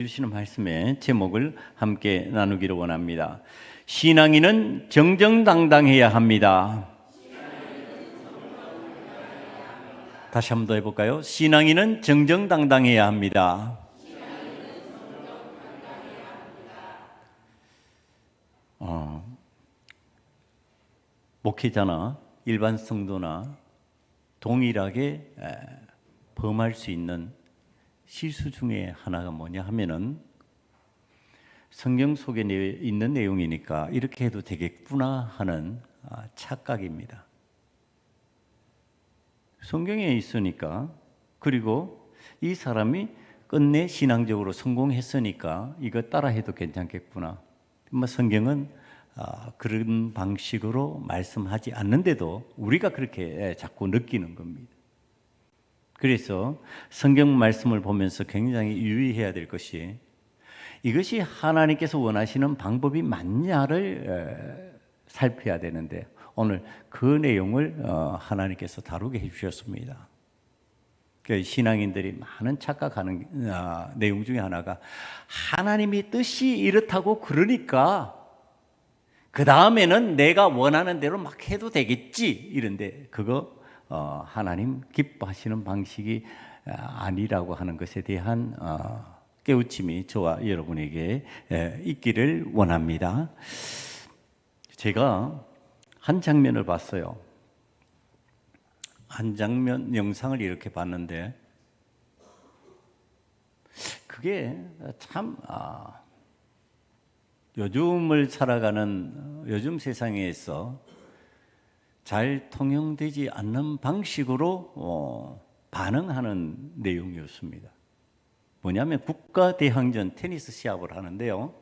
주시는 말씀의 제목을 함께 나누기를 원합니다. 신앙인은 정정당당해야 합니다. 다시 한번 더 해볼까요? 신앙인은 정정당당해야 합니다. 목회자나 일반 성도나 동일하게 범할 수 있는 실수 중에 하나가 뭐냐 하면은 성경 속에 있는 내용이니까 이렇게 해도 되겠구나 하는 착각입니다. 성경에 있으니까, 그리고 이 사람이 끝내 신앙적으로 성공했으니까 이거 따라해도 괜찮겠구나. 성경은 그런 방식으로 말씀하지 않는데도 우리가 그렇게 자꾸 느끼는 겁니다. 그래서 성경 말씀을 보면서 굉장히 유의해야 될 것이, 이것이 하나님께서 원하시는 방법이 맞냐를 살펴야 되는데, 오늘 그 내용을 하나님께서 다루게 해주셨습니다. 신앙인들이 많은 착각하는 내용 중에 하나가, 하나님이 뜻이 이렇다고 그러니까 그 다음에는 내가 원하는 대로 막 해도 되겠지, 이런데 그거 하나님 기뻐하시는 방식이 아니라고 하는 것에 대한 깨우침이 저와 여러분에게 있기를 원합니다. 제가 한 장면을 봤어요. 한 장면 영상을 이렇게 봤는데, 그게 참 요즘을 살아가는 요즘 세상에서 잘 통용되지 않는 방식으로 반응하는 내용이었습니다. 뭐냐면 국가대항전 테니스 시합을 하는데요,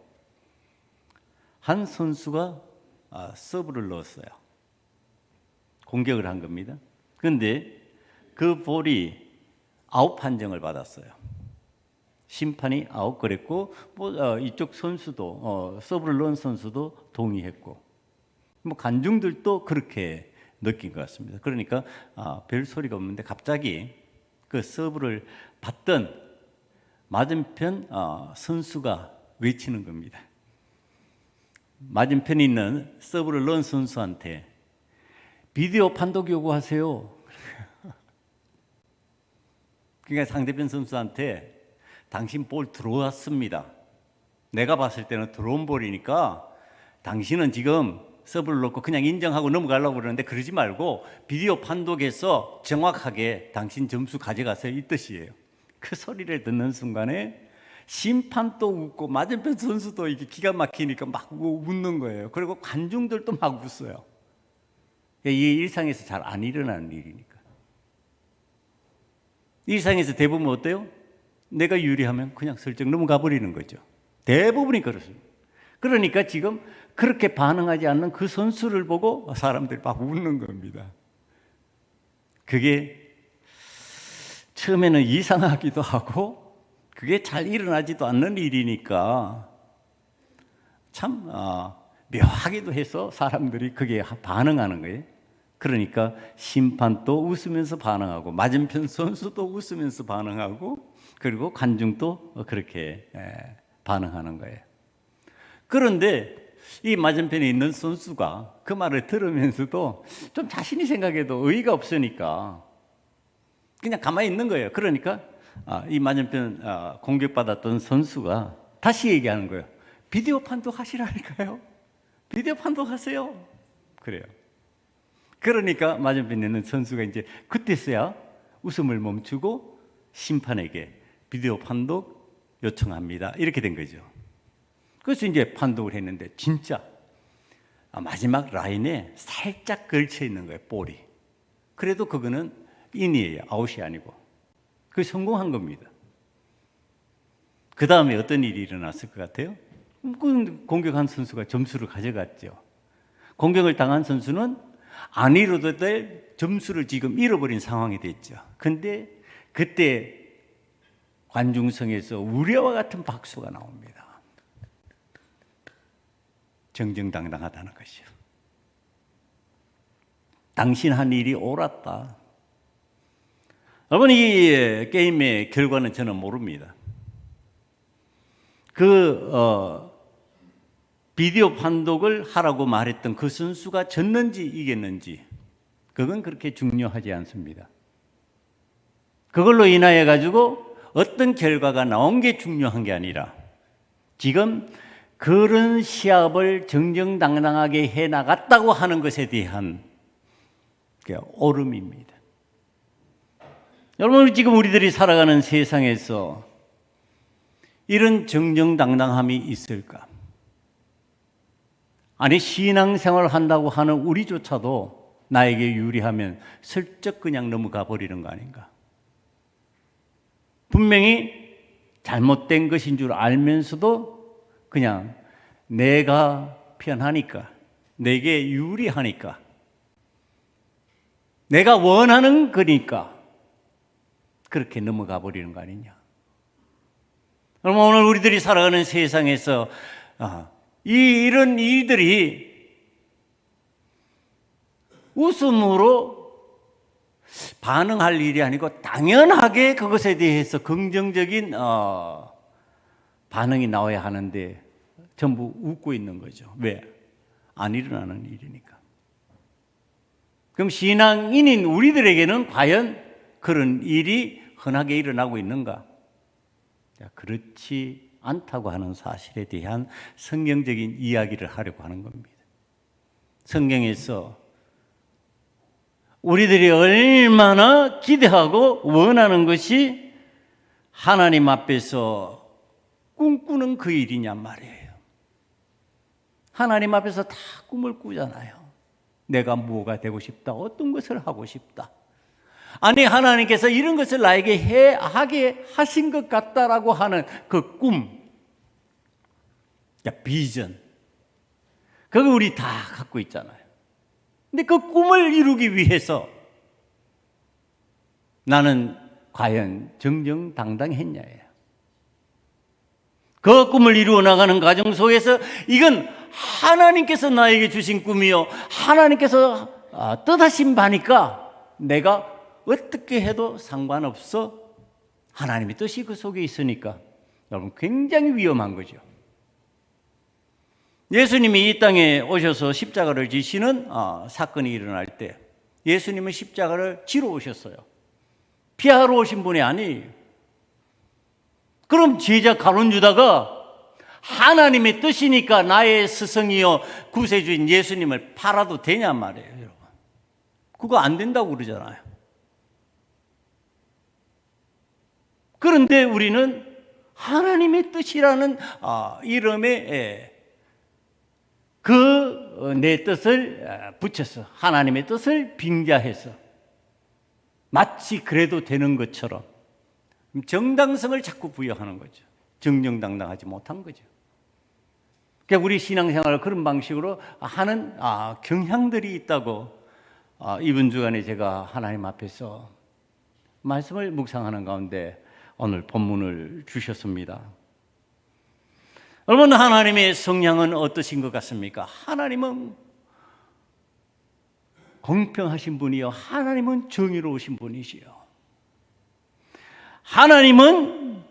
한 선수가 서브를 넣었어요. 공격을 한 겁니다. 그런데 그 볼이 아웃 판정을 받았어요. 심판이 아웃 그랬고, 이쪽 선수도 서브를 넣은 선수도 동의했고, 관중들도 그렇게 느낀 것 같습니다. 그러니까 별 소리가 없는데 갑자기 그 서브를 받던 맞은편 선수가 외치는 겁니다. 맞은편에 있는 서브를 넣은 선수한테 비디오 판독 요구하세요. 그러니까 상대편 선수한테 당신 볼 들어왔습니다. 내가 봤을 때는 들어온 볼이니까 당신은 지금 서브를 넣고 그냥 인정하고 넘어가려고 그러는데 그러지 말고 비디오 판독해서 정확하게 당신 점수 가져가세요, 이 뜻이에요. 그 소리를 듣는 순간에 심판도 웃고 맞은편 선수도 이게 기가 막히니까 막 웃는 거예요. 그리고 관중들도 막 웃어요. 이 일상에서 잘 안 일어나는 일이니까. 일상에서 대부분 어때요? 내가 유리하면 그냥 슬쩍 넘어가 버리는 거죠. 대부분이 그렇습니다. 그러니까 지금 그렇게 반응하지 않는 그 선수를 보고 사람들이 막 웃는 겁니다. 그게 처음에는 이상하기도 하고 그게 잘 일어나지도 않는 일이니까 참 묘하기도 해서 사람들이 그게 반응하는 거예요. 그러니까 심판도 웃으면서 반응하고 맞은편 선수도 웃으면서 반응하고 그리고 관중도 그렇게 반응하는 거예요. 그런데 이 맞은편에 있는 선수가 그 말을 들으면서도 좀 자신이 생각해도 의의가 없으니까 그냥 가만히 있는 거예요. 그러니까 이 맞은편 공격받았던 선수가 다시 얘기하는 거예요. 비디오 판독 하시라니까요. 비디오 판독 하세요. 그래요. 그러니까 맞은편에 있는 선수가 이제 그때서야 웃음을 멈추고 심판에게 비디오 판독 요청합니다. 이렇게 된 거죠. 그래서 이제 판독을 했는데 진짜 마지막 라인에 살짝 걸쳐 있는 거예요, 볼이. 그래도 그거는 인이에요, 아웃이 아니고. 그 성공한 겁니다. 그 다음에 어떤 일이 일어났을 것 같아요? 공격한 선수가 점수를 가져갔죠. 공격을 당한 선수는 안 잃어도 될 점수를 지금 잃어버린 상황이 됐죠. 근데 그때 관중석에서 우려와 같은 박수가 나옵니다. 정정당당하다는 것이요. 당신 한 일이 옳았다. 여러분, 이 게임의 결과는 저는 모릅니다. 비디오 판독을 하라고 말했던 그 선수가 졌는지 이겼는지 그건 그렇게 중요하지 않습니다. 그걸로 인하여 가지고 어떤 결과가 나온 게 중요한 게 아니라 지금 그런 시합을 정정당당하게 해나갔다고 하는 것에 대한 옳음입니다. 여러분, 지금 우리들이 살아가는 세상에서 이런 정정당당함이 있을까? 아니, 신앙생활을 한다고 하는 우리조차도 나에게 유리하면 슬쩍 그냥 넘어가 버리는 거 아닌가? 분명히 잘못된 것인 줄 알면서도 그냥 내가 편하니까, 내게 유리하니까, 내가 원하는 거니까 그렇게 넘어가 버리는 거 아니냐? 그럼 오늘 우리들이 살아가는 세상에서 이런 일들이 웃음으로 반응할 일이 아니고 당연하게 그것에 대해서 긍정적인 반응이 나와야 하는데 전부 웃고 있는 거죠. 왜? 안 일어나는 일이니까. 그럼 신앙인인 우리들에게는 과연 그런 일이 흔하게 일어나고 있는가? 그렇지 않다고 하는 사실에 대한 성경적인 이야기를 하려고 하는 겁니다. 성경에서 우리들이 얼마나 기대하고 원하는 것이 하나님 앞에서 꿈꾸는 그 일이냔 말이에요. 하나님 앞에서 다 꿈을 꾸잖아요. 내가 뭐가 되고 싶다, 어떤 것을 하고 싶다. 아니, 하나님께서 이런 것을 나에게 하게 하신 것 같다라고 하는 그 꿈, 비전, 그거 우리 다 갖고 있잖아요. 근데 그 꿈을 이루기 위해서 나는 과연 정정당당했냐예요. 그 꿈을 이루어 나가는 과정 속에서 이건 하나님께서 나에게 주신 꿈이요, 하나님께서 뜻하신 바니까 내가 어떻게 해도 상관없어. 하나님의 뜻이 그 속에 있으니까. 여러분, 굉장히 위험한 거죠. 예수님이 이 땅에 오셔서 십자가를 지시는 사건이 일어날 때 예수님은 십자가를 지러 오셨어요. 피하러 오신 분이 아니에요. 그럼 제자 가룟 유다가 하나님의 뜻이니까 나의 스승이요 구세주인 예수님을 팔아도 되냔 말이에요, 여러분. 그거 안 된다고 그러잖아요. 그런데 우리는 하나님의 뜻이라는 이름에 내 뜻을 붙여서 하나님의 뜻을 빙자해서 마치 그래도 되는 것처럼 정당성을 자꾸 부여하는 거죠. 정정당당하지 못한 거죠. 그러니까 우리 신앙생활을 그런 방식으로 하는 경향들이 있다고 이번 주간에 제가 하나님 앞에서 말씀을 묵상하는 가운데 오늘 본문을 주셨습니다. 여러분, 하나님의 성향은 어떠신 것 같습니까? 하나님은 공평하신 분이요, 하나님은 정의로우신 분이시요, 하나님은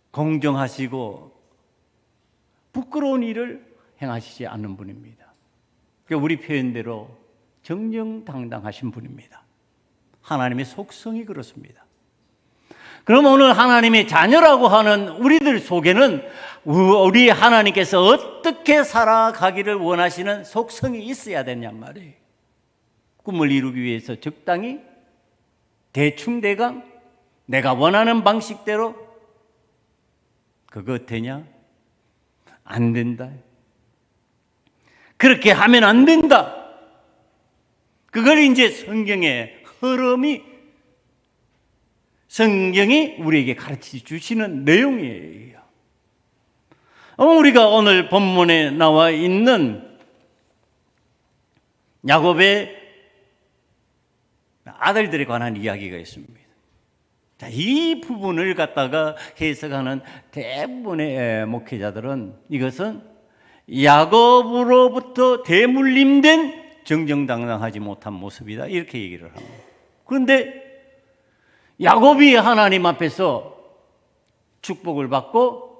공정하시고 부끄러운 일을 행하시지 않는 분입니다. 그러니까 우리 표현대로 정정당당하신 분입니다. 하나님의 속성이 그렇습니다. 그럼 오늘 하나님의 자녀라고 하는 우리들 속에는 우리 하나님께서 어떻게 살아가기를 원하시는 속성이 있어야 되냔 말이에요. 꿈을 이루기 위해서 적당히, 대충대강, 내가 원하는 방식대로 그거 되냐? 안 된다. 그렇게 하면 안 된다. 그걸 이제 성경의 성경이 우리에게 가르쳐 주시는 내용이에요. 우리가 오늘 본문에 나와 있는 야곱의 아들들에 관한 이야기가 있습니다. 자, 이 부분을 갖다가 해석하는 대부분의 목회자들은 이것은 야곱으로부터 대물림된 정정당당하지 못한 모습이다, 이렇게 얘기를 합니다. 그런데 야곱이 하나님 앞에서 축복을 받고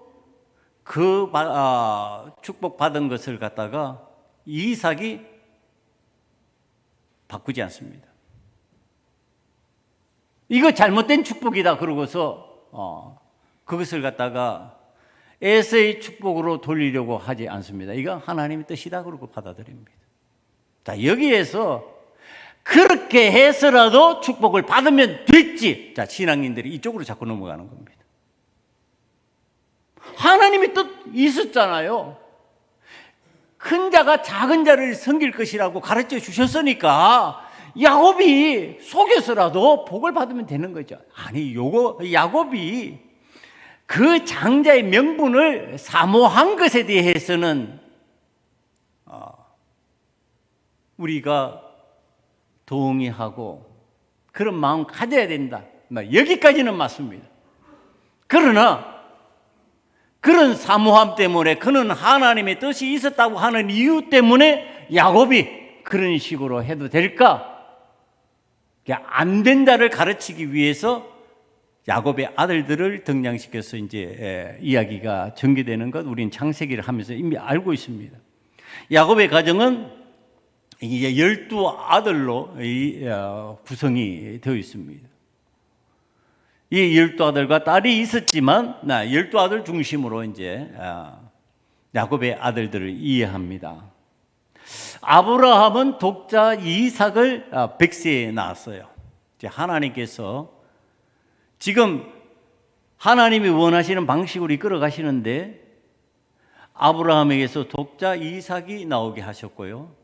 축복받은 것을 갖다가 이삭이 바꾸지 않습니다. 이거 잘못된 축복이다 그러고서 그것을 갖다가 에서의 축복으로 돌리려고 하지 않습니다. 이건 하나님의 뜻이다 그러고 받아들입니다. 자, 여기에서 그렇게 해서라도 축복을 받으면 됐지. 자, 신앙인들이 이쪽으로 자꾸 넘어가는 겁니다. 하나님의 뜻 있었잖아요. 큰 자가 작은 자를 섬길 것이라고 가르쳐 주셨으니까 야곱이 속여서라도 복을 받으면 되는 거죠. 아니, 야곱이 그 장자의 명분을 사모한 것에 대해서는 우리가 동의하고 그런 마음 가져야 된다. 여기까지는 맞습니다. 그러나 그런 사모함 때문에 그는 하나님의 뜻이 있었다고 하는 이유 때문에 야곱이 그런 식으로 해도 될까? 안 된다를 가르치기 위해서 야곱의 아들들을 등장시켜서 이제 이야기가 전개되는 것 우리는 창세기를 하면서 이미 알고 있습니다. 야곱의 가정은 이제 12아들로 구성이 되어 있습니다. 이 12아들과 딸이 있었지만 12아들 중심으로 이제 야곱의 아들들을 이해합니다. 아브라함은 독자 이삭을 100세에 낳았어요. 이제 하나님께서 지금 하나님이 원하시는 방식으로 이끌어 가시는데 아브라함에게서 독자 이삭이 나오게 하셨고요.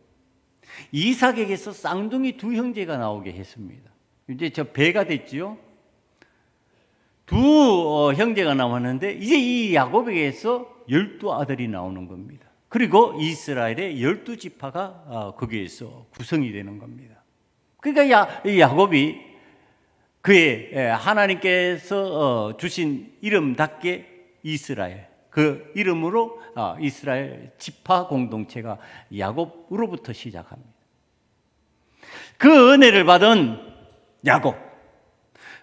이삭에게서 쌍둥이 두 형제가 나오게 했습니다. 이제 저 배가 됐지요. 두 형제가 나왔는데 이제 이 야곱에게서 12아들이 나오는 겁니다. 그리고 이스라엘의 12지파가 거기에서 구성이 되는 겁니다. 그러니까 야곱이 그의 하나님께서 주신 이름답게 이스라엘, 그 이름으로 이스라엘 지파 공동체가 야곱으로부터 시작합니다. 그 은혜를 받은 야곱,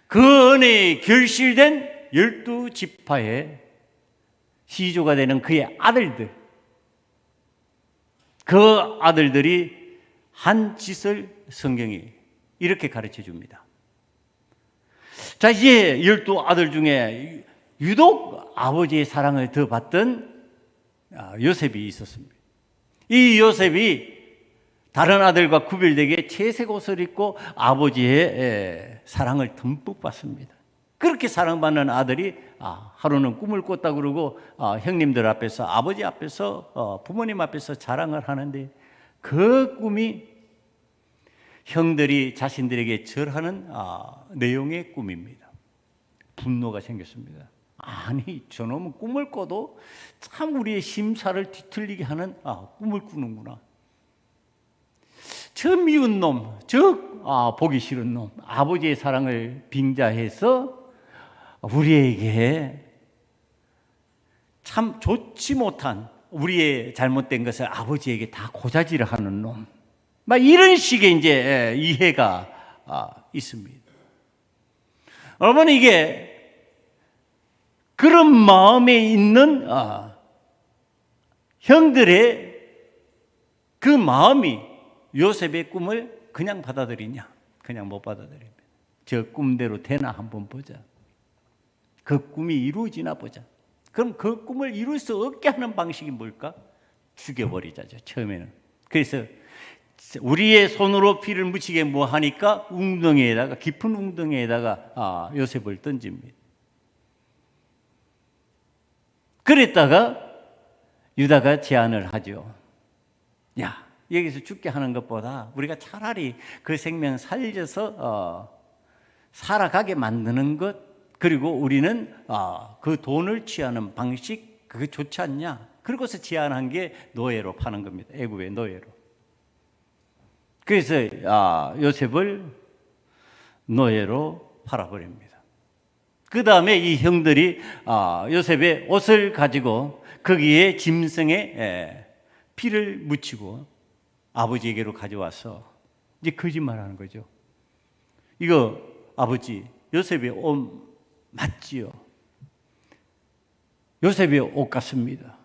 그 은혜에 결실된 12지파의 시조가 되는 그의 아들들, 그 아들들이 한 짓을 성경이 이렇게 가르쳐 줍니다. 자, 이제 12아들 중에 유독 아버지의 사랑을 더 받던 요셉이 있었습니다. 이 요셉이 다른 아들과 구별되게 채색 옷을 입고 아버지의 사랑을 듬뿍 받습니다. 그렇게 사랑받는 아들이 하루는 꿈을 꿨다 그러고 형님들 앞에서, 아버지 앞에서, 부모님 앞에서 자랑을 하는데 그 꿈이 형들이 자신들에게 절하는 내용의 꿈입니다. 분노가 생겼습니다. 아니, 저놈은 꿈을 꿔도 참 우리의 심사를 뒤틀리게 하는 꿈을 꾸는구나. 저 미운 놈, 보기 싫은 놈, 아버지의 사랑을 빙자해서 우리에게 참 좋지 못한 우리의 잘못된 것을 아버지에게 다 고자질을 하는 놈. 막 이런 식의 이제 이해가 있습니다. 여러분, 이게 그런 마음에 있는 형들의 그 마음이 요셉의 꿈을 그냥 받아들이냐? 그냥 못 받아들입니다. 저 꿈대로 되나 한번 보자. 그 꿈이 이루어지나 보자. 그럼 그 꿈을 이룰 수 없게 하는 방식이 뭘까? 죽여버리자죠, 처음에는. 그래서 우리의 손으로 피를 묻히게 뭐 하니까 웅덩이에다가, 깊은 웅덩이에다가 요셉을 던집니다. 그랬다가 유다가 제안을 하죠. 야, 여기서 죽게 하는 것보다 우리가 차라리 그 생명 살려서 살아가게 만드는 것, 그리고 우리는 그 돈을 취하는 방식, 그게 좋지 않냐? 그러고서 제안한 게 노예로 파는 겁니다. 애굽의 노예로. 그래서 요셉을 노예로 팔아버립니다. 그 다음에 이 형들이 요셉의 옷을 가지고 거기에 짐승의 피를 묻히고 아버지에게로 가져와서 이제 거짓말하는 거죠. 이거 아버지, 요셉의 옷 맞지요? 요셉의 옷 같습니다.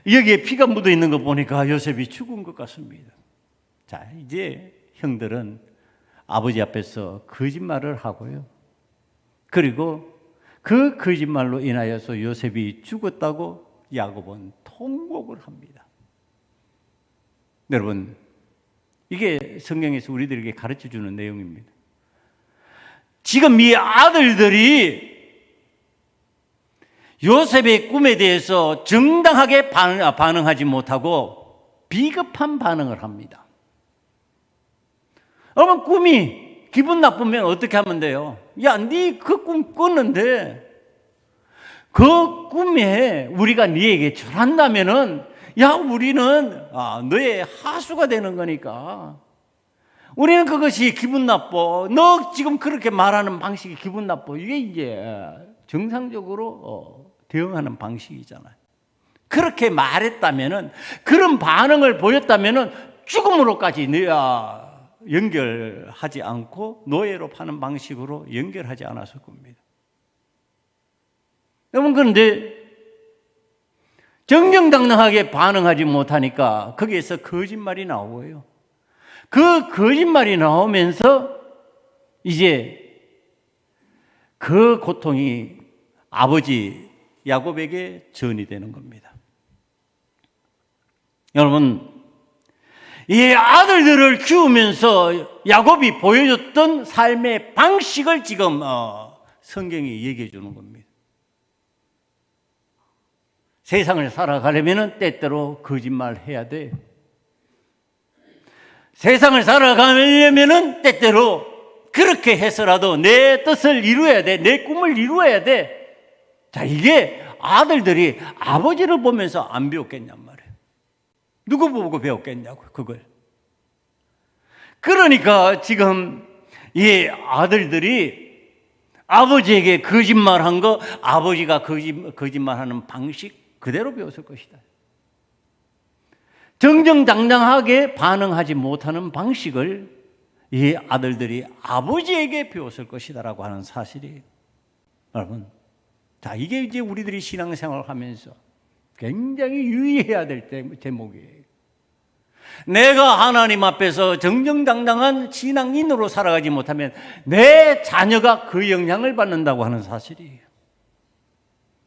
여기에 피가 묻어 있는 거 보니까 요셉이 죽은 것 같습니다. 자, 이제 형들은 아버지 앞에서 거짓말을 하고요. 그리고 그 거짓말로 인하여서 요셉이 죽었다고 야곱은 통곡을 합니다. 여러분, 이게 성경에서 우리들에게 가르쳐주는 내용입니다. 지금 이 아들들이 요셉의 꿈에 대해서 정당하게 반응하지 못하고 비겁한 반응을 합니다. 여러분, 꿈이 기분 나쁘면 어떻게 하면 돼요? 야, 네 그 꿈 꿨는데 그 꿈에 우리가 네에게 절한다면은 야, 우리는 너의 하수가 되는 거니까 우리는 그것이 기분 나빠. 너 지금 그렇게 말하는 방식이 기분 나빠. 이게 이제 정상적으로 대응하는 방식이잖아요. 그렇게 말했다면은, 그런 반응을 보였다면은 죽음으로까지 연결하지 않고 노예로 파는 방식으로 연결하지 않았을 겁니다. 여러분, 그런데 정정당당하게 반응하지 못하니까 거기에서 거짓말이 나오고요. 그 거짓말이 나오면서 이제 그 고통이 아버지 야곱에게 전이 되는 겁니다. 여러분, 이 아들들을 키우면서 야곱이 보여줬던 삶의 방식을 지금 성경이 얘기해 주는 겁니다. 세상을 살아가려면 때때로 거짓말해야 돼. 세상을 살아가려면 때때로 그렇게 해서라도 내 뜻을 이루어야 돼. 내 꿈을 이루어야 돼. 자, 이게 아들들이 아버지를 보면서 안 배웠겠냔 말이에요. 누구 보고 배웠겠냐고, 그걸. 그러니까 지금 이 아들들이 아버지에게 거짓말한 거, 아버지가 거짓말하는 방식 그대로 배웠을 것이다. 정정당당하게 반응하지 못하는 방식을 이 아들들이 아버지에게 배웠을 것이다라고 하는 사실이에요. 여러분, 자, 이게 이제 우리들이 신앙생활을 하면서 굉장히 유의해야 될 제목이에요. 내가 하나님 앞에서 정정당당한 신앙인으로 살아가지 못하면 내 자녀가 그 영향을 받는다고 하는 사실이에요.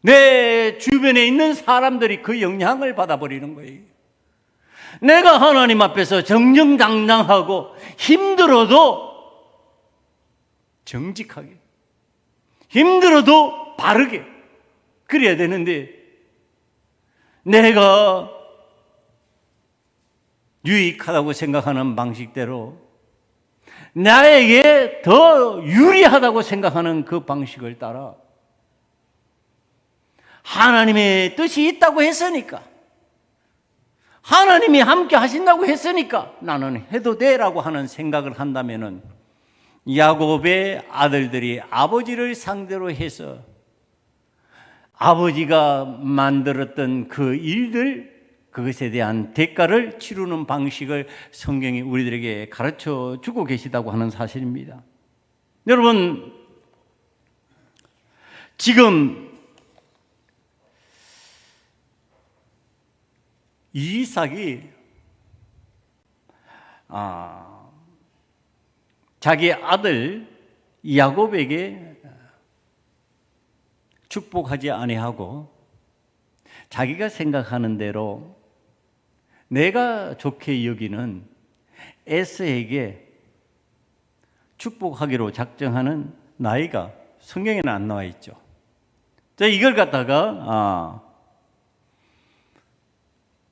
내 주변에 있는 사람들이 그 영향을 받아버리는 거예요. 내가 하나님 앞에서 정정당당하고 힘들어도 정직하게, 힘들어도 바르게 그래야 되는데, 내가 유익하다고 생각하는 방식대로 나에게 더 유리하다고 생각하는 그 방식을 따라 하나님의 뜻이 있다고 했으니까, 하나님이 함께 하신다고 했으니까 나는 해도 돼라고 하는 생각을 한다면은, 야곱의 아들들이 아버지를 상대로 해서 아버지가 만들었던 그 일들, 그것에 대한 대가를 치르는 방식을 성경이 우리들에게 가르쳐 주고 계시다고 하는 사실입니다. 여러분, 지금 이삭이 자기 아들 야곱에게 축복하지 아니하고 자기가 생각하는 대로 내가 좋게 여기는 에서에게 축복하기로 작정하는 나이가 성경에는 안 나와 있죠. 자, 이걸 갖다가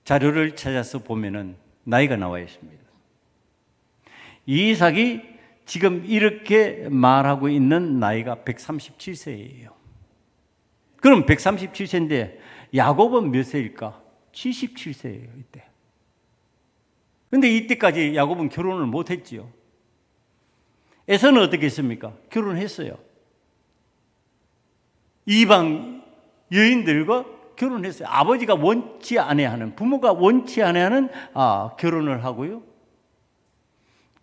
자료를 찾아서 보면은 나이가 나와 있습니다. 이삭이 지금 이렇게 말하고 있는 나이가 137세예요. 그럼 137세인데 야곱은 몇 세일까? 77세예요, 이때. 근데 이때까지 야곱은 결혼을 못 했지요. 에서는 어떻게 했습니까? 결혼했어요. 이방 여인들과 결혼했어요. 아버지가 원치 아니하는, 부모가 원치 아니하는 결혼을 하고요.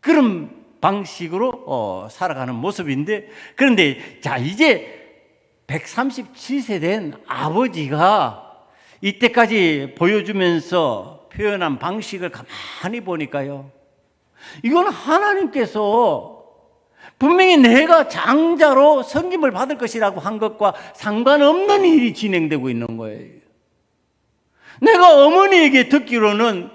그런 방식으로 살아가는 모습인데, 그런데 자, 이제 137세 된 아버지가 이때까지 보여주면서 표현한 방식을 가만히 보니까요, 이건 하나님께서 분명히 내가 장자로 섬김을 받을 것이라고 한 것과 상관없는 일이 진행되고 있는 거예요. 내가 어머니에게 듣기로는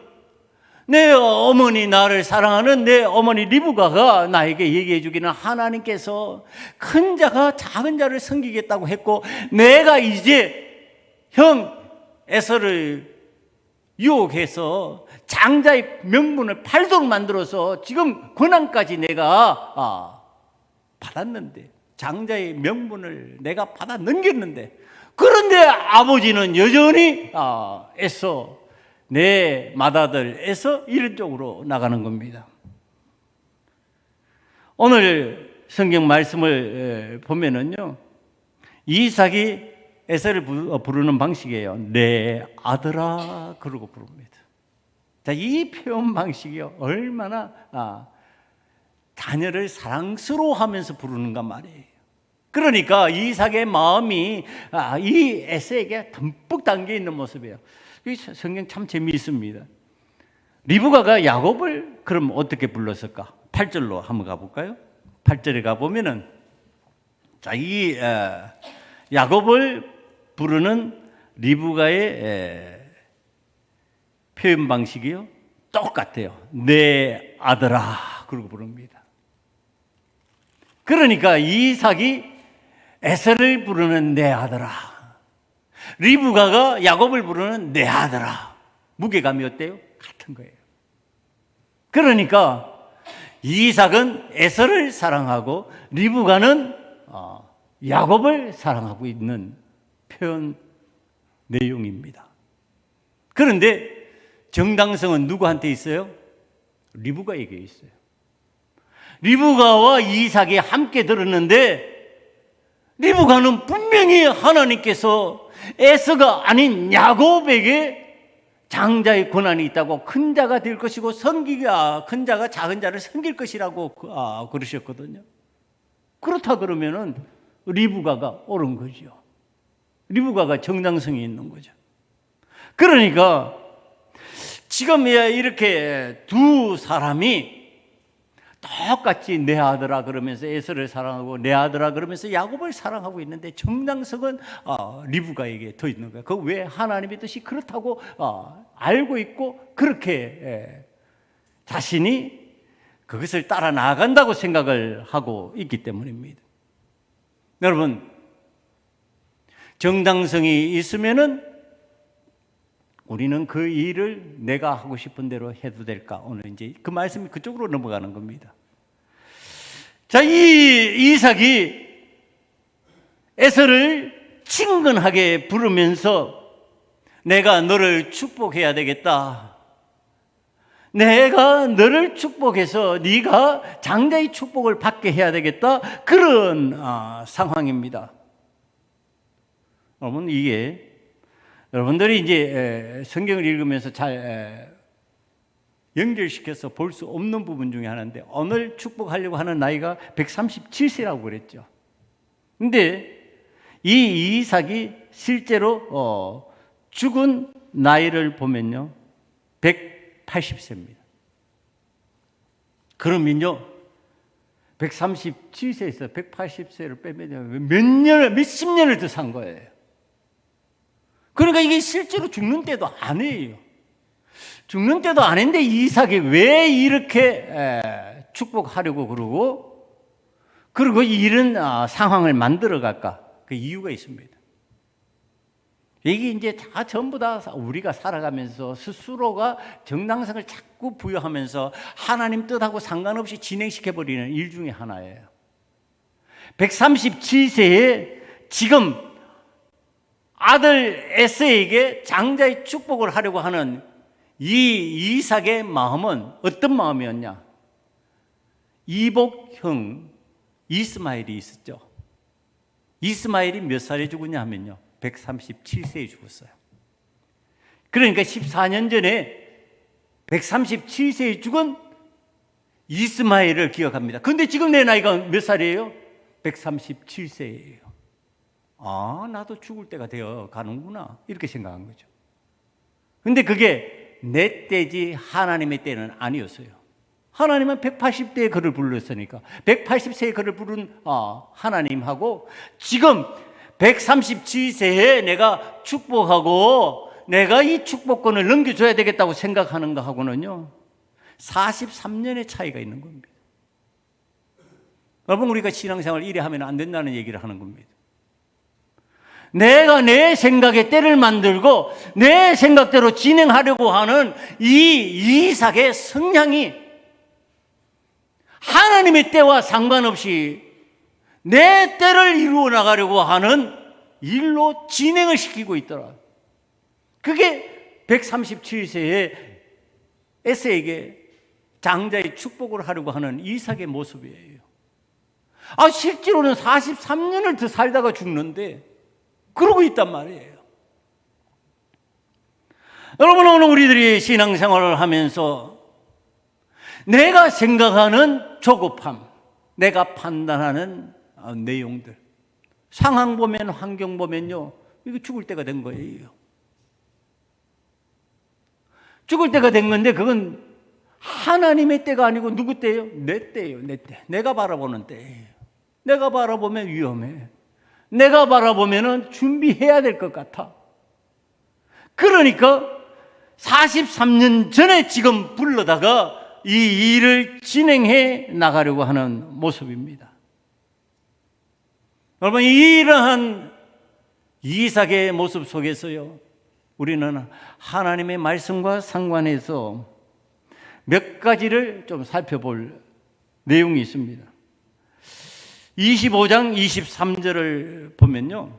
내 어머니, 나를 사랑하는 내 어머니 리브가가 나에게 얘기해 주기는 하나님께서 큰 자가 작은 자를 섬기겠다고 했고, 내가 이제 형 에서를 유혹해서 장자의 명분을 팔도록 만들어서 지금 권한까지 내가 받았는데, 장자의 명분을 내가 받아 넘겼는데, 그런데 아버지는 여전히 애써 내 맏아들에서 이런 쪽으로 나가는 겁니다. 오늘 성경 말씀을 보면은요, 이삭이 에서를 부르는 방식이에요. 내 아들아 그러고 부릅니다. 자, 이 표현 방식이요, 얼마나 자녀를 사랑스러워하면서 부르는가 말이에요. 그러니까 이삭의 마음이 이 에서에게 듬뿍 담겨 있는 모습이에요. 이 성경 참 재미있습니다. 리브가가 야곱을 그럼 어떻게 불렀을까? 8절로 한번 가볼까요? 8절에 가보면은, 자, 이 야곱을 부르는 리브가의 표현 방식이요, 똑같아요. 내 아들아 그러고 부릅니다. 그러니까 이삭이 에서를 부르는 내 아들아, 리브가가 야곱을 부르는 내 아들아, 무게감이 어때요? 같은 거예요. 그러니까 이삭은 에서를 사랑하고 리브가는 야곱을 사랑하고 있는 표현 내용입니다. 그런데 정당성은 누구한테 있어요? 리브가에게 있어요. 리브가와 이삭이 함께 들었는데, 리브가는 분명히 하나님께서 에서가 아닌 야곱에게 장자의 권한이 있다고, 큰 자가 될 것이고 큰 자가 작은 자를 섬길 것이라고 그러셨거든요. 그렇다 그러면은 리브가가 옳은 거죠. 리브가가 정당성이 있는 거죠. 그러니까 지금 이렇게 두 사람이 똑같이 내 아들아 그러면서 에서를 사랑하고 내 아들아 그러면서 야곱을 사랑하고 있는데, 정당성은 리브가에게 더 있는 거예요. 그 왜? 하나님의 뜻이 그렇다고 알고 있고, 그렇게 자신이 그것을 따라 나아간다고 생각을 하고 있기 때문입니다. 여러분, 정당성이 있으면은 우리는 그 일을 내가 하고 싶은 대로 해도 될까? 오늘 이제 그 말씀이 그쪽으로 넘어가는 겁니다. 자, 이 이삭이 에서를 친근하게 부르면서 내가 너를 축복해야 되겠다, 내가 너를 축복해서 네가 장자의 축복을 받게 해야 되겠다, 그런 상황입니다. 여러분, 이게 여러분들이 이제 성경을 읽으면서 잘 연결시켜서 볼 수 없는 부분 중에 하나인데, 오늘 축복하려고 하는 나이가 137세라고 그랬죠. 근데 이 이삭이 실제로 죽은 나이를 보면요, 180세입니다. 그러면요, 137세에서 180세를 빼면 몇십 년을 더 산 거예요. 그러니까 이게 실제로 죽는 때도 아니에요. 죽는 때도 아닌데 이삭이 왜 이렇게 축복하려고 그리고 이런 상황을 만들어 갈까? 그 이유가 있습니다. 이게 이제 다 전부 다 우리가 살아가면서 스스로가 정당성을 자꾸 부여하면서 하나님 뜻하고 상관없이 진행시켜버리는 일 중에 하나예요. 137세에 지금 아들 에서에게 장자의 축복을 하려고 하는 이 이삭의 마음은 어떤 마음이었냐? 이복형 이스마엘이 있었죠. 이스마엘이 몇 살에 죽었냐 하면요, 137세에 죽었어요. 그러니까 14년 전에 137세에 죽은 이스마엘을 기억합니다. 그런데 지금 내 나이가 몇 살이에요? 137세예요. 나도 죽을 때가 되어 가는구나 이렇게 생각한 거죠. 근데 그게 내 때지 하나님의 때는 아니었어요. 하나님은 180대의 그를 불렀으니까 180세의 그를 부른 하나님하고 지금 137세에 내가 축복하고 내가 이 축복권을 넘겨줘야 되겠다고 생각하는 거하고는요 43년의 차이가 있는 겁니다. 여러분, 우리가 신앙생활 이래 하면 안 된다는 얘기를 하는 겁니다. 내가 내 생각에 때를 만들고 내 생각대로 진행하려고 하는 이 이삭의 성향이 하나님의 때와 상관없이 내 때를 이루어 나가려고 하는 일로 진행을 시키고 있더라. 그게 137세의 에서에게 장자의 축복을 하려고 하는 이삭의 모습이에요. 실제로는 43년을 더 살다가 죽는데 그러고 있단 말이에요. 여러분, 오늘 우리들이 신앙생활을 하면서 내가 생각하는 조급함, 내가 판단하는 내용들, 상황 보면, 환경 보면요, 이거 죽을 때가 된 거예요. 죽을 때가 된 건데 그건 하나님의 때가 아니고 누구 때예요? 내 때예요. 내 때. 내가 바라보는 때예요. 내가 바라보면 위험해. 내가 바라보면 준비해야 될 것 같아. 그러니까 43년 전에 지금 불러다가 이 일을 진행해 나가려고 하는 모습입니다. 여러분, 이러한 이삭의 모습 속에서요, 우리는 하나님의 말씀과 상관해서 몇 가지를 좀 살펴볼 내용이 있습니다. 25장 23절을 보면요,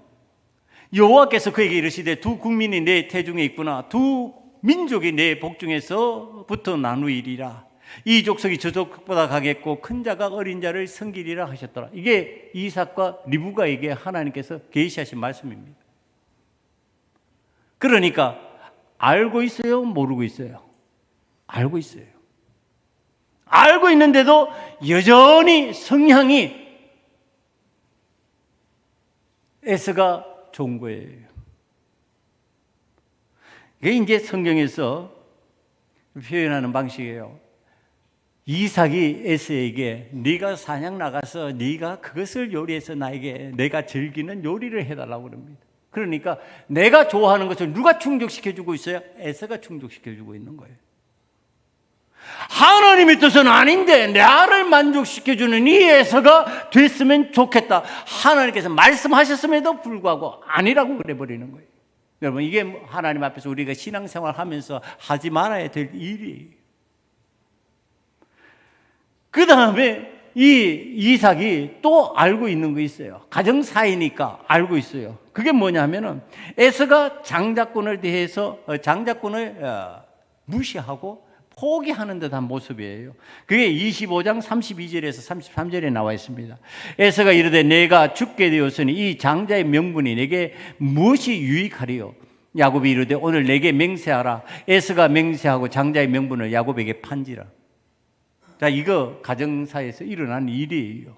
여호와께서 그에게 이르시되 두 국민이 내 태중에 있구나. 두 민족이 내 복중에서부터 나누이리라. 이 족속이 저 족속보다 가겠고 큰 자가 어린 자를 섬기리라 하셨더라. 이게 이삭과 리브가에게 하나님께서 계시하신 말씀입니다. 그러니까 알고 있어요? 모르고 있어요? 알고 있어요. 알고 있는데도 여전히 성향이 에서가 좋은 거예요. 이게 이제 성경에서 표현하는 방식이에요. 이삭이 에서에게 네가 사냥 나가서 네가 그것을 요리해서 나에게 내가 즐기는 요리를 해달라고 그럽니다. 그러니까 내가 좋아하는 것을 누가 충족시켜주고 있어요? 에서가 충족시켜주고 있는 거예요. 하나님의 뜻은 아닌데 나를 만족시켜주는 이 에서가 됐으면 좋겠다. 하나님께서 말씀하셨음에도 불구하고 아니라고 그래버리는 거예요. 여러분, 이게 하나님 앞에서 우리가 신앙생활 하면서 하지 말아야 될 일이에요. 그 다음에 이 이삭이 또 알고 있는 거 있어요. 가정사이니까 알고 있어요. 그게 뭐냐면은 에서가 장자권을 대해서 장자권을 무시하고 포기하는 듯한 모습이에요. 그게 25장 32절에서 33절에 나와 있습니다. 에서가 이르되 내가 죽게 되었으니 이 장자의 명분이 내게 무엇이 유익하리요? 야곱이 이르되 오늘 내게 맹세하라. 에서가 맹세하고 장자의 명분을 야곱에게 판지라. 자, 이거 가정사에서 일어난 일이에요.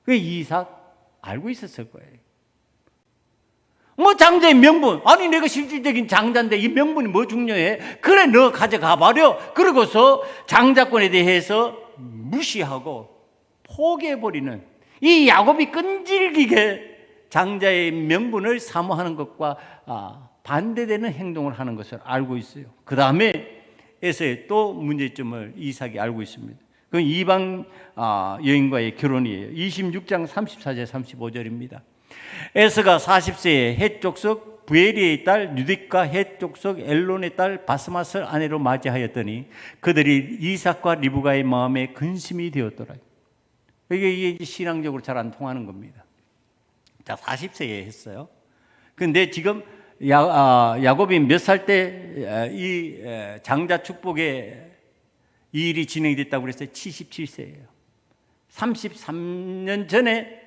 그 이삭 알고 있었을 거예요. 뭐 장자의 명분, 아니 내가 실질적인 장자인데 이 명분이 뭐 중요해? 그래, 너 가져가 버려. 그러고서 장자권에 대해서 무시하고 포기해버리는 이 야곱이 끈질기게 장자의 명분을 사모하는 것과 반대되는 행동을 하는 것을 알고 있어요. 그 다음에 에서의 또 문제점을 이삭이 알고 있습니다. 그건 이방 여인과의 결혼이에요. 26장 34절 35절입니다. 에서가 40세에 헷 족속 부에리의 딸 누딕과 헷 족속 엘론의 딸 바스맛을 아내로 맞이하였더니 그들이 이삭과 리브가의 마음에 근심이 되었더라. 이게 신앙적으로 잘 안 통하는 겁니다. 자, 40세에 했어요. 근데 지금 야곱이 몇 살 때 이 장자 축복의 이 일이 진행됐다고 그랬어요? 77세예요. 33년 전에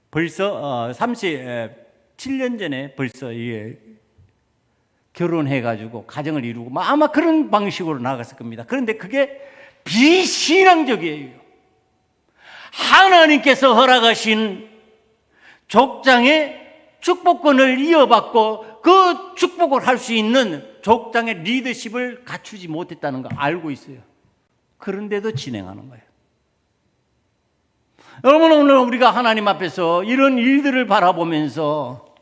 벌써 37년 전에 벌써 결혼해가지고 가정을 이루고 아마 그런 방식으로 나갔을 겁니다. 그런데 그게 비신앙적이에요. 하나님께서 허락하신 족장에 축복권을 이어받고 그 축복을 할 수 있는 족장의 리더십을 갖추지 못했다는 거 알고 있어요. 그런데도 진행하는 거예요. 여러분, 오늘 우리가 하나님 앞에서 이런 일들을 바라보면서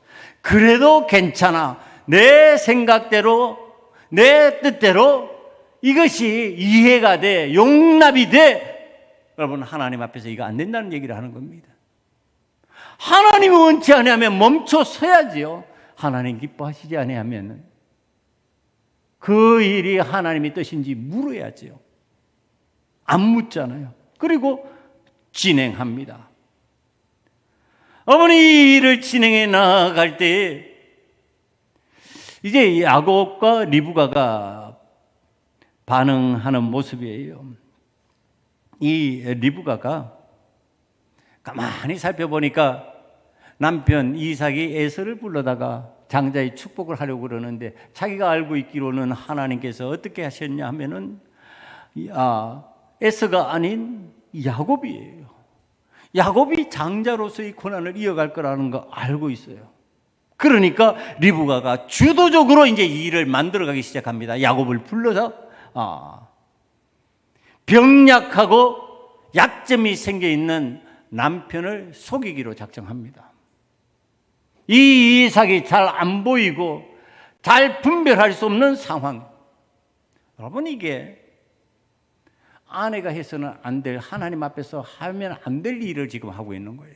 그래도 괜찮아, 내 생각대로 내 뜻대로 이것이 이해가 돼, 용납이 돼, 여러분, 하나님 앞에서 이거 안 된다는 얘기를 하는 겁니다. 하나님이 원치 아니하면 멈춰 서야지요. 하나님 기뻐하시지 아니하면 그 일이 하나님의 뜻인지 물어야지요. 안 묻잖아요. 그리고 진행합니다. 어머니 이 일을 진행해 나갈 때 이제 야곱과 리브가가 반응하는 모습이에요. 이 리브가가 가만히 살펴보니까 남편 이삭이 에서를 불러다가 장자의 축복을 하려고 그러는데 자기가 알고 있기로는 하나님께서 어떻게 하셨냐 하면은 에서가 아닌 야곱이에요. 야곱이 장자로서의 고난을 이어갈 거라는 거 알고 있어요. 그러니까 리브가가 주도적으로 이제 이 일을 만들어가기 시작합니다. 야곱을 불러서 병약하고 약점이 생겨 있는 남편을 속이기로 작정합니다. 이 이삭이 잘 안 보이고 잘 분별할 수 없는 상황. 여러분, 이게 아내가 해서는 안 될, 하나님 앞에서 하면 안 될 일을 지금 하고 있는 거예요.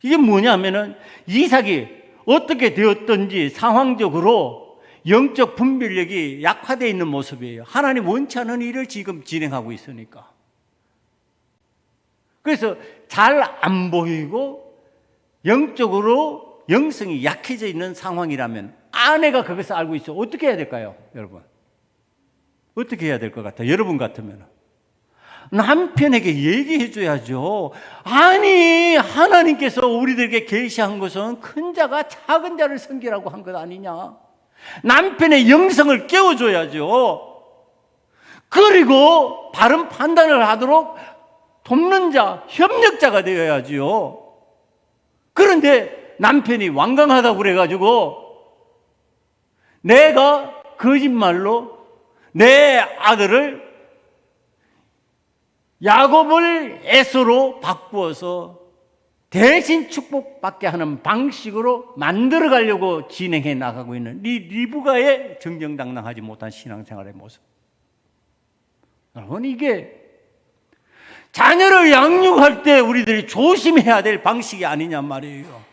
이게 뭐냐면은 이삭이 어떻게 되었든지 상황적으로 영적 분별력이 약화되어 있는 모습이에요. 하나님 원치 않은 일을 지금 진행하고 있으니까. 그래서 잘 안 보이고 영적으로 영성이 약해져 있는 상황이라면 아내가 그것을 알고 있어. 어떻게 해야 될까요, 여러분? 어떻게 해야 될 것 같아요? 여러분 같으면 남편에게 얘기해 줘야죠. 아니, 하나님께서 우리들에게 계시한 것은 큰 자가 작은 자를 섬기라고 한 것 아니냐. 남편의 영성을 깨워줘야죠. 그리고 바른 판단을 하도록 돕는 자, 협력자가 되어야지요. 그런데 남편이 완강하다고 그래가지고 내가 거짓말로 내 아들을 야곱을 에서로 바꾸어서 대신 축복받게 하는 방식으로 만들어 가려고 진행해 나가고 있는 이 리브가의 정정당당하지 못한 신앙생활의 모습. 여러분, 이게 자녀를 양육할 때 우리들이 조심해야 될 방식이 아니냔 말이에요.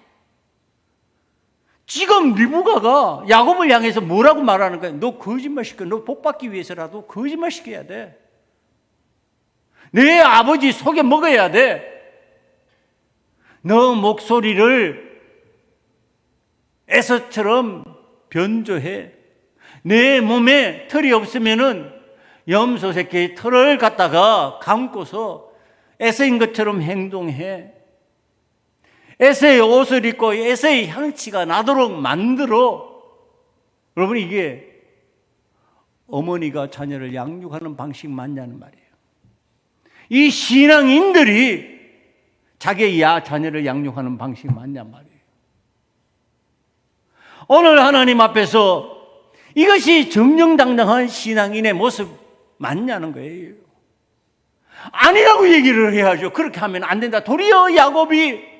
지금 리브가가 야곱을 향해서 뭐라고 말하는 거야? 너 거짓말 시켜. 너 복받기 위해서라도 거짓말 시켜야 돼. 내 아버지 속여 먹어야 돼. 너 목소리를 에서처럼 변조해. 내 몸에 털이 없으면은 염소 새끼의 털을 갖다가 감고서 에서인 것처럼 행동해. 에서의 옷을 입고 에서의 향취가 나도록 만들어. 여러분, 이게 어머니가 자녀를 양육하는 방식 맞냐는 말이에요. 이 신앙인들이 자기의 자녀를 양육하는 방식 맞냔 말이에요. 오늘 하나님 앞에서 이것이 정정당당한 신앙인의 모습 맞냐는 거예요. 아니라고 얘기를 해야죠. 그렇게 하면 안 된다. 도리어 야곱이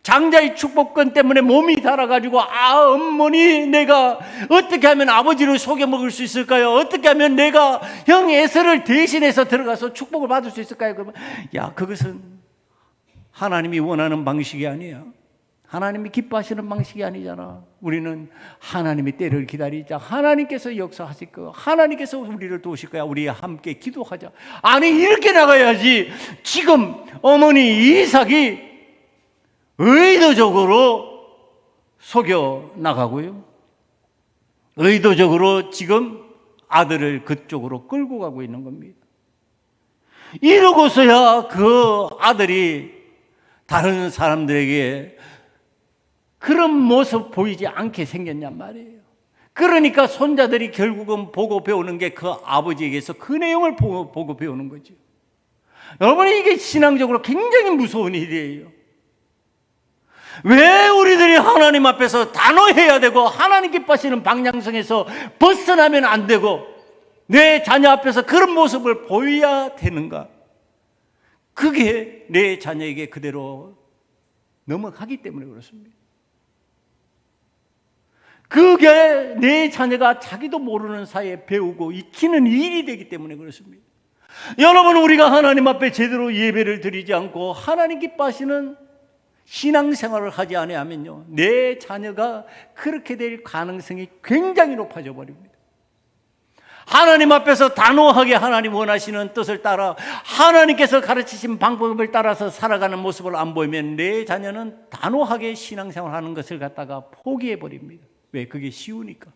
장자의 축복권 때문에 몸이 달아가지고 어머니, 내가 어떻게 하면 아버지를 속여 먹을 수 있을까요? 어떻게 하면 내가 형 에서를 대신해서 들어가서 축복을 받을 수 있을까요? 그러면 그것은 하나님이 원하는 방식이 아니야. 하나님이 기뻐하시는 방식이 아니잖아. 우리는 하나님의 때를 기다리자. 하나님께서 역사하실 거야. 하나님께서 우리를 도우실 거야. 우리 함께 기도하자. 아니, 이렇게 나가야지. 지금 어머니 이삭이 의도적으로 속여 나가고요. 의도적으로 지금 아들을 그쪽으로 끌고 가고 있는 겁니다. 이러고서야 그 아들이 다른 사람들에게 그런 모습 보이지 않게 생겼냔 말이에요. 그러니까 손자들이 결국은 보고 배우는 게 그 아버지에게서 그 내용을 보고 배우는 거죠. 여러분, 이게 신앙적으로 굉장히 무서운 일이에요. 왜 우리들이 하나님 앞에서 단호해야 되고 하나님 기뻐하시는 방향성에서 벗어나면 안 되고 내 자녀 앞에서 그런 모습을 보여야 되는가? 그게 내 자녀에게 그대로 넘어가기 때문에 그렇습니다. 그게 내 자녀가 자기도 모르는 사이에 배우고 익히는 일이 되기 때문에 그렇습니다. 여러분, 우리가 하나님 앞에 제대로 예배를 드리지 않고 하나님 기뻐하시는 신앙생활을 하지 아니하면요, 내 자녀가 그렇게 될 가능성이 굉장히 높아져 버립니다. 하나님 앞에서 단호하게 하나님 원하시는 뜻을 따라 하나님께서 가르치신 방법을 따라서 살아가는 모습을 안 보이면 내 자녀는 단호하게 신앙생활하는 것을 갖다가 포기해 버립니다. 왜? 그게 쉬우니까,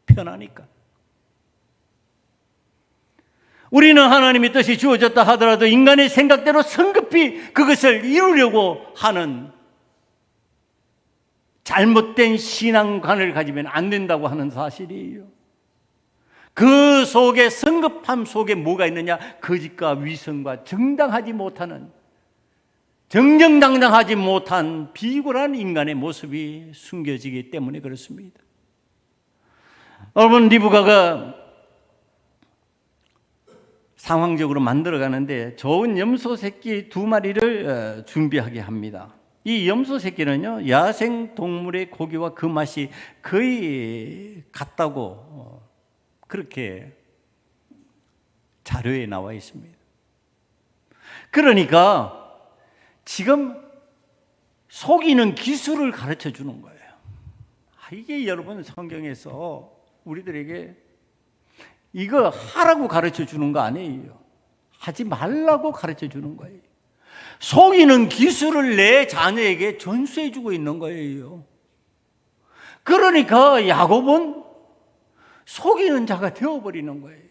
편하니까. 우리는 하나님의 뜻이 주어졌다 하더라도 인간의 생각대로 성급히 그것을 이루려고 하는 잘못된 신앙관을 가지면 안 된다고 하는 사실이에요. 그 속에, 성급함 속에 뭐가 있느냐? 거짓과 위선과 정정당하지 못한 비굴한 인간의 모습이 숨겨지기 때문에 그렇습니다. 여러분, 리브가가 상황적으로 만들어가는데 좋은 염소 새끼 2마리를 준비하게 합니다. 이 염소 새끼는요, 야생 동물의 고기와 그 맛이 거의 같다고 그렇게 자료에 나와 있습니다. 그러니까 지금 속이는 기술을 가르쳐 주는 거예요. 이게 여러분 성경에서 우리들에게 이거 하라고 가르쳐 주는 거 아니에요. 하지 말라고 가르쳐 주는 거예요. 속이는 기술을 내 자녀에게 전수해 주고 있는 거예요. 그러니까 야곱은 속이는 자가 되어버리는 거예요.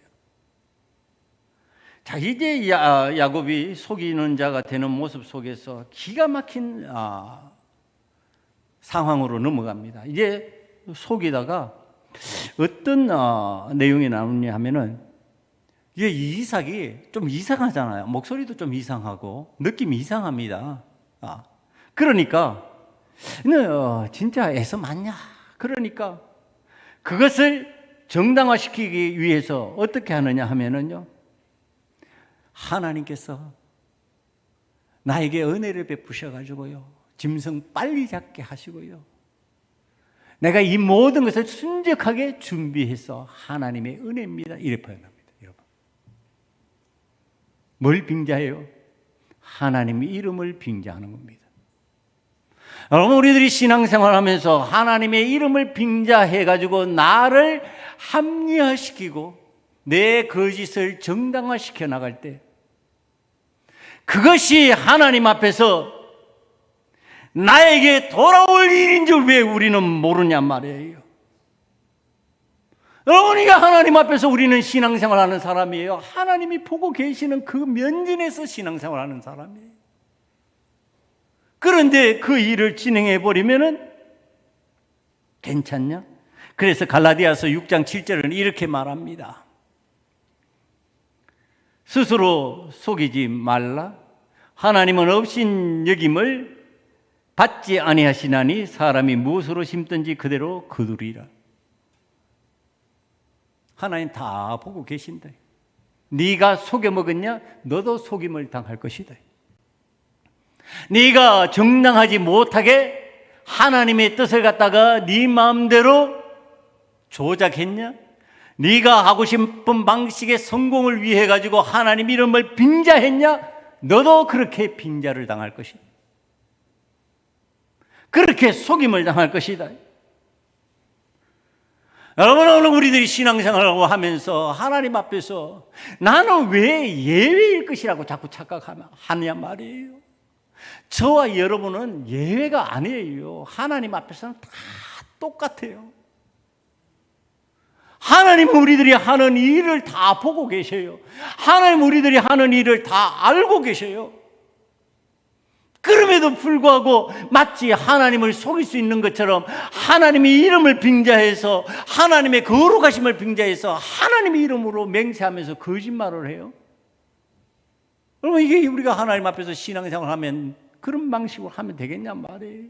자, 이제 야곱이 속이는 자가 되는 모습 속에서 기가 막힌 상황으로 넘어갑니다. 이제 속이다가 어떤 내용이 나오냐 하면은, 이게 이삭이 좀 이상하잖아요. 목소리도 좀 이상하고 느낌이 이상합니다. 그러니까 진짜 애서 맞냐? 그러니까 그것을 정당화시키기 위해서 어떻게 하느냐 하면은요, 하나님께서 나에게 은혜를 베푸셔가지고요, 짐승 빨리 잡게 하시고요, 내가 이 모든 것을 순적하게 준비해서 하나님의 은혜입니다. 이래 표현합니다. 여러분, 뭘 빙자해요? 하나님의 이름을 빙자하는 겁니다. 여러분, 우리들이 신앙생활하면서 하나님의 이름을 빙자해가지고 나를 합리화시키고 내 거짓을 정당화시켜 나갈 때, 그것이 하나님 앞에서 나에게 돌아올 일인 줄 왜 우리는 모르냐 말이에요. 여러분이가 하나님 앞에서 우리는 신앙생활하는 사람이에요. 하나님이 보고 계시는 그 면전에서 신앙생활하는 사람이에요. 그런데 그 일을 진행해 버리면은 괜찮냐? 그래서 갈라디아서 6장 7절은 이렇게 말합니다. 스스로 속이지 말라. 하나님은 없인 여김을 받지 아니하시나니 사람이 무엇으로 심든지 그대로 거두리라. 하나님 다 보고 계신다. 네가 속여 먹었냐? 너도 속임을 당할 것이다. 네가 정당하지 못하게 하나님의 뜻을 갖다가 네 마음대로 조작했냐? 네가 하고 싶은 방식의 성공을 위해 가지고 하나님 이름을 빙자했냐? 너도 그렇게 빙자를 당할 것이다. 그렇게 속임을 당할 것이다. 여러분, 오늘 우리들이 신앙생활을 하면서 하나님 앞에서 나는 왜 예외일 것이라고 자꾸 착각하느냐 말이에요. 저와 여러분은 예외가 아니에요. 하나님 앞에서는 다 똑같아요. 하나님은 우리들이 하는 일을 다 보고 계셔요. 하나님은 우리들이 하는 일을 다 알고 계셔요. 그럼에도 불구하고 마치 하나님을 속일 수 있는 것처럼 하나님의 이름을 빙자해서 하나님의 거룩하심을 빙자해서 하나님의 이름으로 맹세하면서 거짓말을 해요. 여러분, 이게 우리가 하나님 앞에서 신앙생활을 하면 그런 방식으로 하면 되겠냐 말이에요.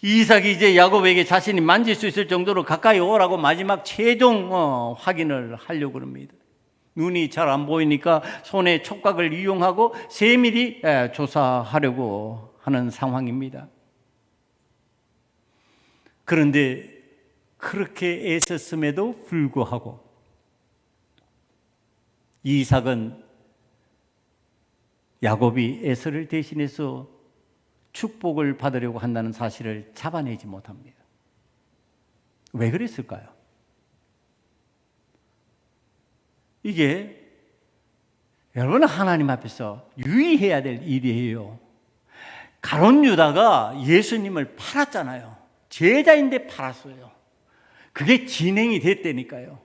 이삭이 이제 야곱에게 자신이 만질 수 있을 정도로 가까이 오라고 마지막 최종 확인을 하려고 합니다. 눈이 잘 안 보이니까 손의 촉각을 이용하고 세밀히 조사하려고 하는 상황입니다. 그런데 그렇게 애썼음에도 불구하고 이삭은 야곱이 에서를 대신해서 축복을 받으려고 한다는 사실을 잡아내지 못합니다. 왜 그랬을까요? 이게 여러분 하나님 앞에서 유의해야 될 일이에요. 가룟 유다가 예수님을 팔았잖아요. 제자인데 팔았어요. 그게 진행이 됐다니까요.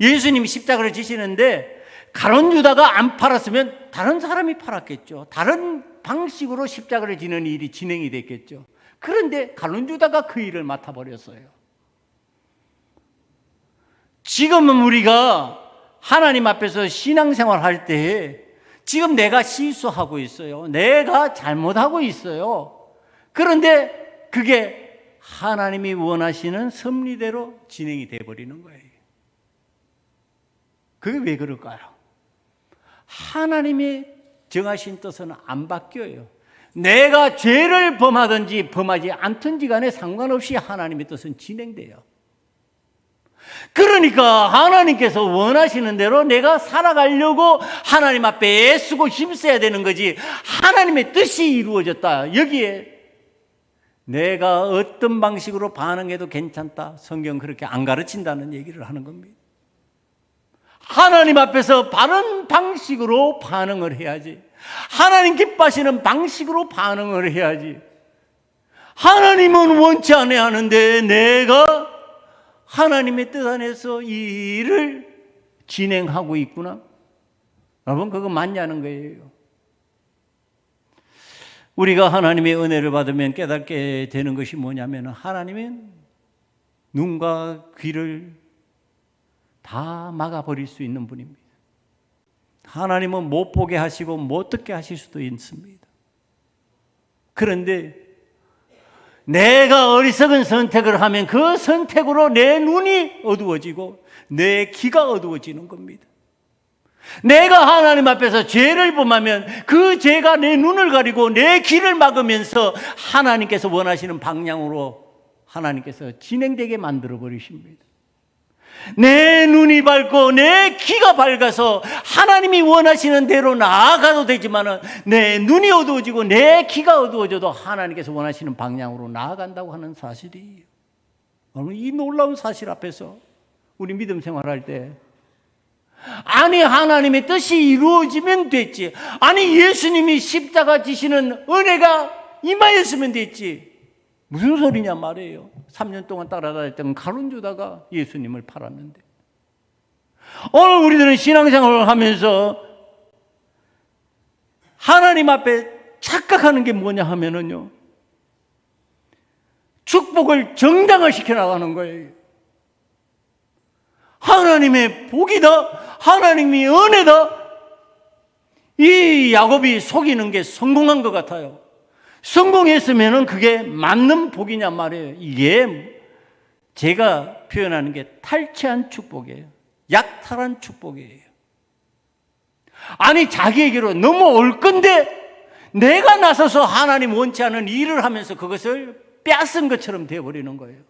예수님이 십자가를 지시는데 가룟 유다가 안 팔았으면 다른 사람이 팔았겠죠. 다른 방식으로 십자가를 지는 일이 진행이 됐겠죠. 그런데 가룟 유다가 그 일을 맡아버렸어요. 지금은 우리가 하나님 앞에서 신앙생활 할 때 지금 내가 실수하고 있어요. 내가 잘못하고 있어요. 그런데 그게 하나님이 원하시는 섭리대로 진행이 돼버리는 거예요. 그게 왜 그럴까요? 하나님이 정하신 뜻은 안 바뀌어요. 내가 죄를 범하든지 범하지 않든지 간에 상관없이 하나님의 뜻은 진행돼요. 그러니까 하나님께서 원하시는 대로 내가 살아가려고 하나님 앞에 애쓰고 힘써야 되는 거지, 하나님의 뜻이 이루어졌다, 여기에 내가 어떤 방식으로 반응해도 괜찮다, 성경 그렇게 안 가르친다는 얘기를 하는 겁니다. 하나님 앞에서 바른 방식으로 반응을 해야지, 하나님 기뻐하시는 방식으로 반응을 해야지. 하나님은 원치 않아야 하는데 내가 하나님의 뜻 안에서 이 일을 진행하고 있구나. 여러분, 그거 맞냐는 거예요. 우리가 하나님의 은혜를 받으면 깨닫게 되는 것이 뭐냐면, 하나님은 눈과 귀를 다 막아버릴 수 있는 분입니다. 하나님은 못 보게 하시고 못 듣게 하실 수도 있습니다. 그런데 내가 어리석은 선택을 하면 그 선택으로 내 눈이 어두워지고 내 귀가 어두워지는 겁니다. 내가 하나님 앞에서 죄를 범하면 그 죄가 내 눈을 가리고 내 귀를 막으면서 하나님께서 원하시는 방향으로 하나님께서 진행되게 만들어 버리십니다. 내 눈이 밝고 내 귀가 밝아서 하나님이 원하시는 대로 나아가도 되지만, 내 눈이 어두워지고 내 귀가 어두워져도 하나님께서 원하시는 방향으로 나아간다고 하는 사실이에요. 여러분, 이 놀라운 사실 앞에서 우리 믿음 생활할 때, 아니 하나님의 뜻이 이루어지면 됐지, 아니 예수님이 십자가 지시는 은혜가 임하였으면 됐지, 무슨 소리냐 말이에요. 3년 동안 따라다녔던 가룟 유다가 예수님을 팔았는데, 오늘 우리들은 신앙생활을 하면서 하나님 앞에 착각하는 게 뭐냐 하면은요, 축복을 정당화시켜 나가는 거예요. 하나님의 복이다, 하나님의 은혜다. 이 야곱이 속이는 게 성공한 것 같아요. 성공했으면 그게 맞는 복이냐 말이에요. 이게 제가 표현하는 게 탈취한 축복이에요. 약탈한 축복이에요. 아니 자기에게로 넘어올 건데 내가 나서서 하나님 원치 않은 일을 하면서 그것을 빼앗은 것처럼 되어버리는 거예요.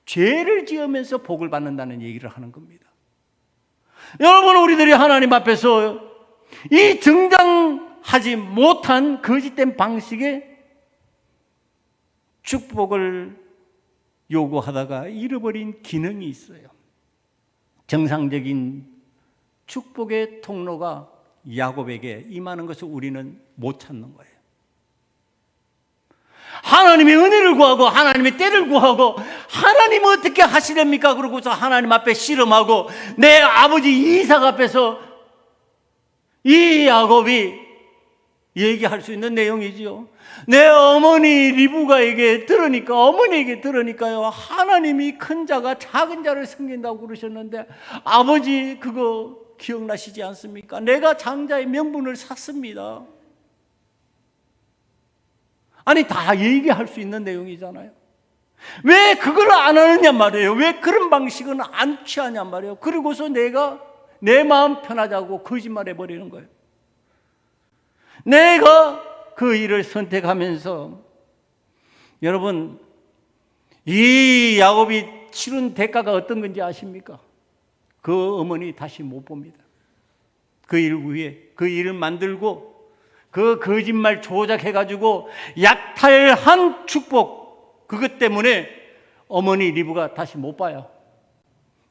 죄를 지으면서 복을 받는다는 얘기를 하는 겁니다. 여러분, 우리들이 하나님 앞에서 이 정당하지 못한 거짓된 방식의 축복을 요구하다가 잃어버린 기능이 있어요. 정상적인 축복의 통로가 야곱에게 임하는 것을 우리는 못 찾는 거예요. 하나님의 은혜를 구하고 하나님의 때를 구하고 하나님 어떻게 하시렵니까? 그러고서 하나님 앞에 씨름하고 내 아버지 이삭 앞에서 이 야곱이 얘기할 수 있는 내용이지요. 내 어머니 리브가에게 들으니까, 어머니에게 들으니까요, 하나님이 큰 자가 작은 자를 섬긴다고 그러셨는데, 아버지 그거 기억나시지 않습니까? 내가 장자의 명분을 샀습니다. 아니, 다 얘기할 수 있는 내용이잖아요. 왜 그걸 안 하느냐 말이에요. 왜 그런 방식은 안 취하냐 말이에요. 그리고서 내가 내 마음 편하자고 거짓말해 버리는 거예요. 내가 그 일을 선택하면서, 여러분, 이 야곱이 치른 대가가 어떤 건지 아십니까? 그 어머니 다시 못 봅니다. 그 일 후에 그 일을 만들고 그 거짓말 조작해가지고 약탈한 축복, 그것 때문에 어머니 리브가 다시 못 봐요.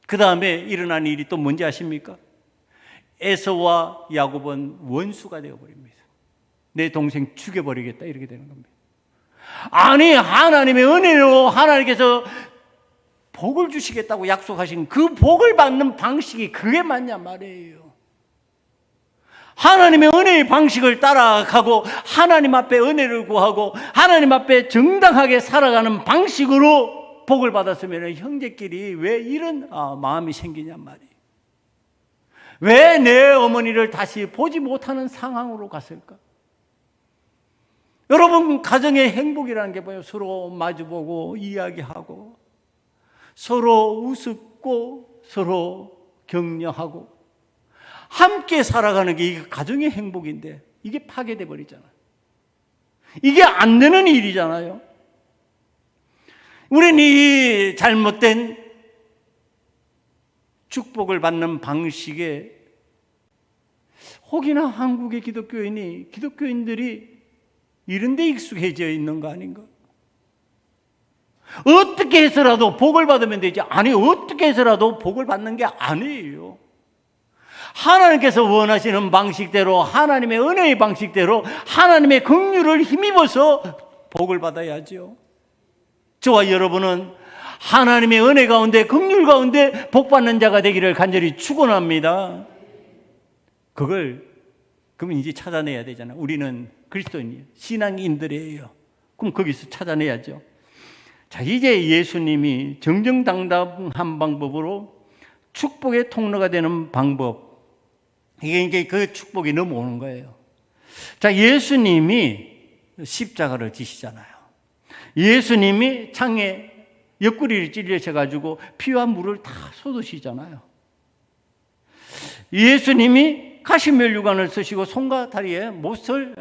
그 다음에 일어난 일이 또 뭔지 아십니까? 에서와 야곱은 원수가 되어버립니다. 내 동생 죽여버리겠다, 이렇게 되는 겁니다. 아니, 하나님의 은혜로 하나님께서 복을 주시겠다고 약속하신 그 복을 받는 방식이 그게 맞냐 말이에요. 하나님의 은혜의 방식을 따라가고 하나님 앞에 은혜를 구하고 하나님 앞에 정당하게 살아가는 방식으로 복을 받았으면 형제끼리 왜 이런 마음이 생기냐 말이에요. 왜 내 어머니를 다시 보지 못하는 상황으로 갔을까? 여러분, 가정의 행복이라는 게 뭐예요? 서로 마주보고 이야기하고 서로 우습고 서로 격려하고 함께 살아가는 게 이게 가정의 행복인데 이게 파괴돼 버리잖아요. 이게 안 되는 일이잖아요. 우리는 이 잘못된 축복을 받는 방식에 혹이나 한국의 기독교인들이 이런 데 익숙해져 있는 거 아닌가? 어떻게 해서라도 복을 받으면 되지. 아니, 어떻게 해서라도 복을 받는 게 아니에요. 하나님께서 원하시는 방식대로, 하나님의 은혜의 방식대로 하나님의 긍휼을 힘입어서 복을 받아야죠. 저와 여러분은 하나님의 은혜 가운데, 긍휼 가운데 복 받는 자가 되기를 간절히 축원합니다. 그러면 이제 찾아내야 되잖아요. 우리는 그리스도인이에요. 신앙인들이에요. 그럼 거기서 찾아내야죠. 자, 이제 예수님이 정정당당한 방법으로 축복의 통로가 되는 방법, 이게 이제 그 축복이 넘어오는 거예요. 자, 예수님이 십자가를 지시잖아요. 예수님이 창에 옆구리를 찔리셔가지고 피와 물을 다 쏟으시잖아요. 예수님이 가시면류관을 쓰시고 손과 다리에 못을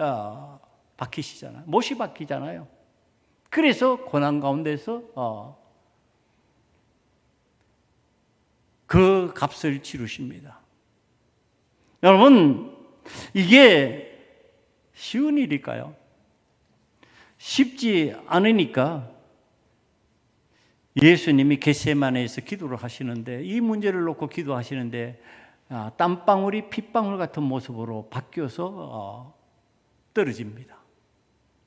박히시잖아요. 못이 박히잖아요. 그래서 고난 가운데서 그 값을 치르십니다. 여러분, 이게 쉬운 일일까요? 쉽지 않으니까 예수님이 겟세마네에서 기도를 하시는데, 이 문제를 놓고 기도하시는데 땀방울이 핏방울 같은 모습으로 바뀌어서 떨어집니다.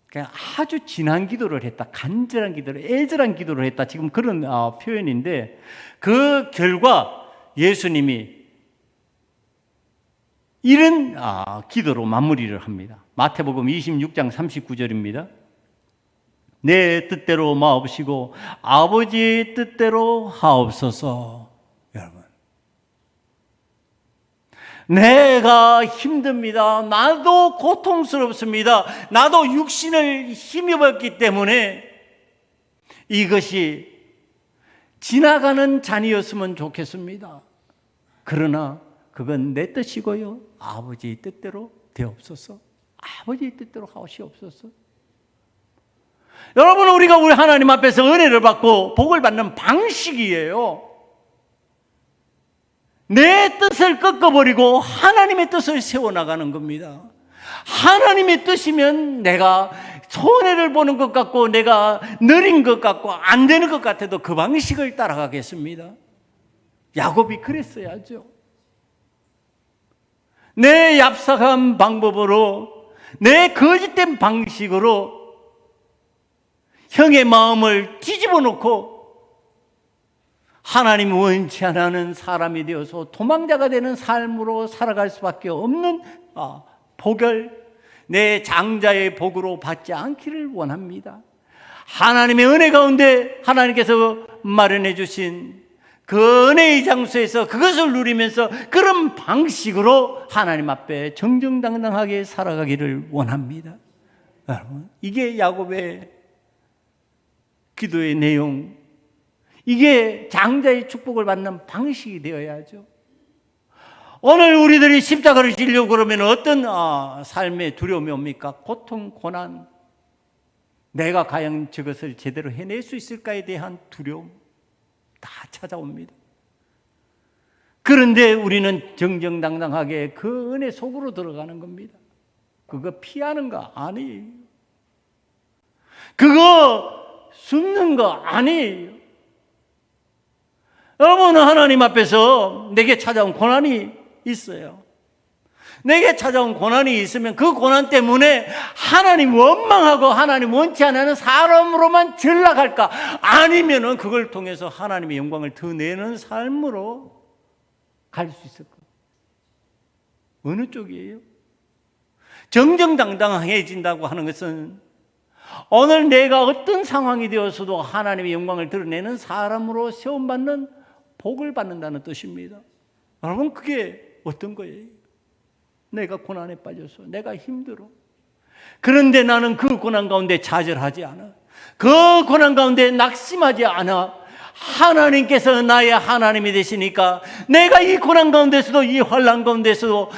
그냥 아주 진한 기도를 했다, 간절한 기도를, 애절한 기도를 했다, 지금 그런 표현인데, 그 결과 예수님이 이런 기도로 마무리를 합니다. 마태복음 26장 39절입니다. 내 뜻대로 마옵시고 아버지의 뜻대로 하옵소서. 여러분, 내가 힘듭니다. 나도 고통스럽습니다. 나도 육신을 힘입었기 때문에 이것이 지나가는 잔이었으면 좋겠습니다. 그러나 그건 내 뜻이고요, 아버지의 뜻대로 되옵소서. 아버지의 뜻대로 하시옵소서. 여러분, 우리가 우리 하나님 앞에서 은혜를 받고 복을 받는 방식이에요. 내 뜻을 꺾어버리고 하나님의 뜻을 세워나가는 겁니다. 하나님의 뜻이면 내가 손해를 보는 것 같고 내가 느린 것 같고 안 되는 것 같아도 그 방식을 따라가겠습니다. 야곱이 그랬어야죠. 내 얍삭한 방법으로, 내 거짓된 방식으로 형의 마음을 뒤집어 놓고 하나님 원치 않는 사람이 되어서 도망자가 되는 삶으로 살아갈 수밖에 없는 복을 내 장자의 복으로 받지 않기를 원합니다. 하나님의 은혜 가운데 하나님께서 마련해 주신 그 은혜의 장소에서 그것을 누리면서 그런 방식으로 하나님 앞에 정정당당하게 살아가기를 원합니다. 여러분, 이게 야곱의 기도의 내용, 이게 장자의 축복을 받는 방식이 되어야죠. 오늘 우리들이 십자가를 지려고 그러면 어떤 삶의 두려움이 옵니까? 고통, 고난, 내가 과연 저것을 제대로 해낼 수 있을까에 대한 두려움 다 찾아옵니다. 그런데 우리는 정정당당하게 그 은혜 속으로 들어가는 겁니다. 그거 피하는 거 아니에요. 그거 숨는 거 아니에요. 여러분, 하나님 앞에서 내게 찾아온 고난이 있어요. 내게 찾아온 고난이 있으면 그 고난 때문에 하나님 원망하고 하나님 원치 않는 사람으로만 전락할까? 아니면은 그걸 통해서 하나님의 영광을 더 내는 삶으로 갈 수 있을까? 어느 쪽이에요? 정정당당해진다고 하는 것은 오늘 내가 어떤 상황이 되어서도 하나님의 영광을 드러내는 사람으로 세움받는 복을 받는다는 뜻입니다. 여러분, 그게 어떤 거예요? 내가 고난에 빠져서 내가 힘들어. 그런데 나는 그 고난 가운데 좌절하지 않아. 그 고난 가운데 낙심하지 않아. 하나님께서 나의 하나님이 되시니까 내가 이 고난 가운데서도, 이 환난 가운데서도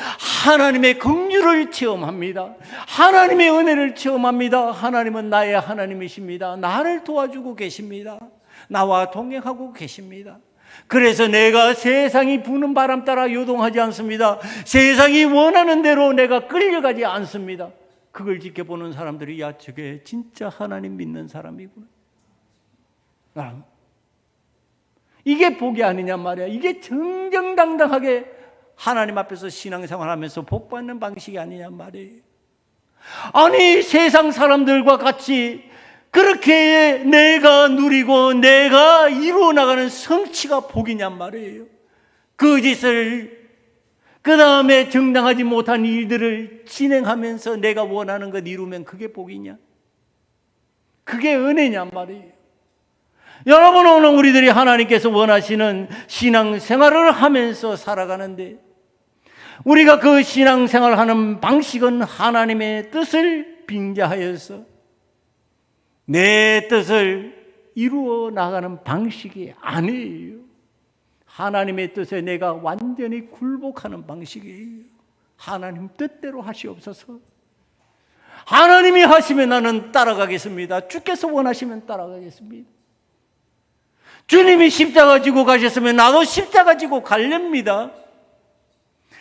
하나님의 긍휼을 체험합니다. 하나님의 은혜를 체험합니다. 하나님은 나의 하나님이십니다. 나를 도와주고 계십니다. 나와 동행하고 계십니다. 그래서 내가 세상이 부는 바람 따라 요동하지 않습니다. 세상이 원하는 대로 내가 끌려가지 않습니다. 그걸 지켜보는 사람들이, 야, 저게 진짜 하나님 믿는 사람이구나. 이게 복이 아니냐 말이야. 이게 정정당당하게 하나님 앞에서 신앙생활하면서 복받는 방식이 아니냐 말이에요. 아니, 세상 사람들과 같이 그렇게 내가 누리고 내가 이루어 나가는 성취가 복이냔 말이에요. 그 짓을, 그 다음에 정당하지 못한 일들을 진행하면서 내가 원하는 것 이루면 그게 복이냐? 그게 은혜냔 말이에요. 여러분, 오늘 우리들이 하나님께서 원하시는 신앙생활을 하면서 살아가는데, 우리가 그 신앙생활을 하는 방식은 하나님의 뜻을 빙자하여서 내 뜻을 이루어 나가는 방식이 아니에요. 하나님의 뜻에 내가 완전히 굴복하는 방식이에요. 하나님 뜻대로 하시옵소서. 하나님이 하시면 나는 따라가겠습니다. 주께서 원하시면 따라가겠습니다. 주님이 십자가 지고 가셨으면 나도 십자가 지고 갈렵니다.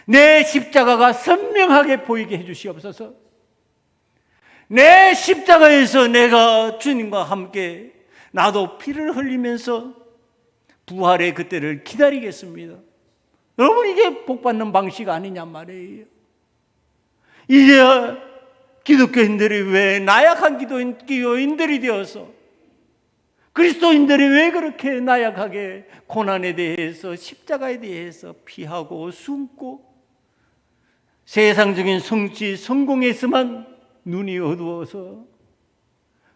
내 십자가가 선명하게 보이게 해주시옵소서. 내 십자가에서 내가 주님과 함께 나도 피를 흘리면서 부활의 그때를 기다리겠습니다. 여러분, 이게 복받는 방식 아니냔 말이에요. 이제 기독교인들이 왜 나약한 기독교인들이 되어서, 그리스도인들이 왜 그렇게 나약하게 고난에 대해서, 십자가에 대해서 피하고 숨고 세상적인 성취, 성공에서만 눈이 어두워서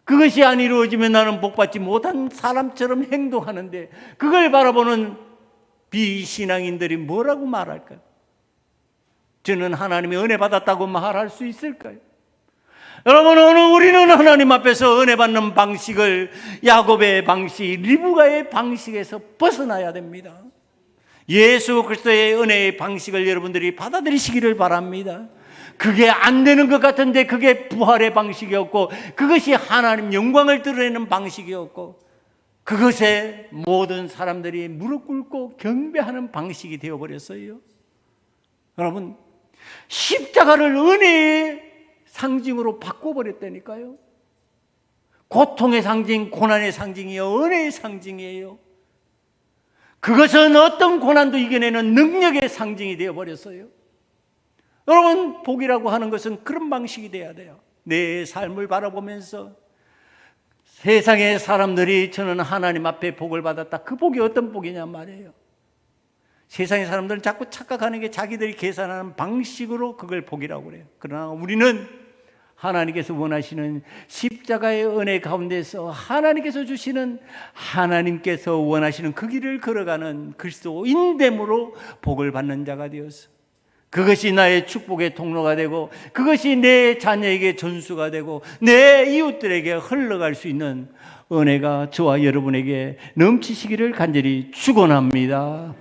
그것이 안 이루어지면 나는 복받지 못한 사람처럼 행동하는데, 그걸 바라보는 비신앙인들이 뭐라고 말할까요? 저는 하나님의 은혜 받았다고 말할 수 있을까요? 여러분, 오늘 우리는 하나님 앞에서 은혜 받는 방식을, 야곱의 방식, 리브가의 방식에서 벗어나야 됩니다. 예수 그리스도의 은혜의 방식을 여러분들이 받아들이시기를 바랍니다. 그게 안 되는 것 같은데 그게 부활의 방식이었고, 그것이 하나님 영광을 드러내는 방식이었고, 그것에 모든 사람들이 무릎 꿇고 경배하는 방식이 되어버렸어요. 여러분, 십자가를 은혜의 상징으로 바꿔버렸다니까요. 고통의 상징, 고난의 상징이요, 은혜의 상징이에요. 그것은 어떤 고난도 이겨내는 능력의 상징이 되어버렸어요. 여러분, 복이라고 하는 것은 그런 방식이 돼야 돼요. 내 삶을 바라보면서 세상의 사람들이 저는 하나님 앞에 복을 받았다. 그 복이 어떤 복이냐 말이에요. 세상의 사람들은 자꾸 착각하는 게 자기들이 계산하는 방식으로 그걸 복이라고 그래요. 그러나 우리는 하나님께서 원하시는 십자가의 은혜 가운데서 하나님께서 주시는, 하나님께서 원하시는 그 길을 걸어가는 그리스도인됨으로 복을 받는 자가 되어서 그것이 나의 축복의 통로가 되고 그것이 내 자녀에게 전수가 되고 내 이웃들에게 흘러갈 수 있는 은혜가 저와 여러분에게 넘치시기를 간절히 축원합니다.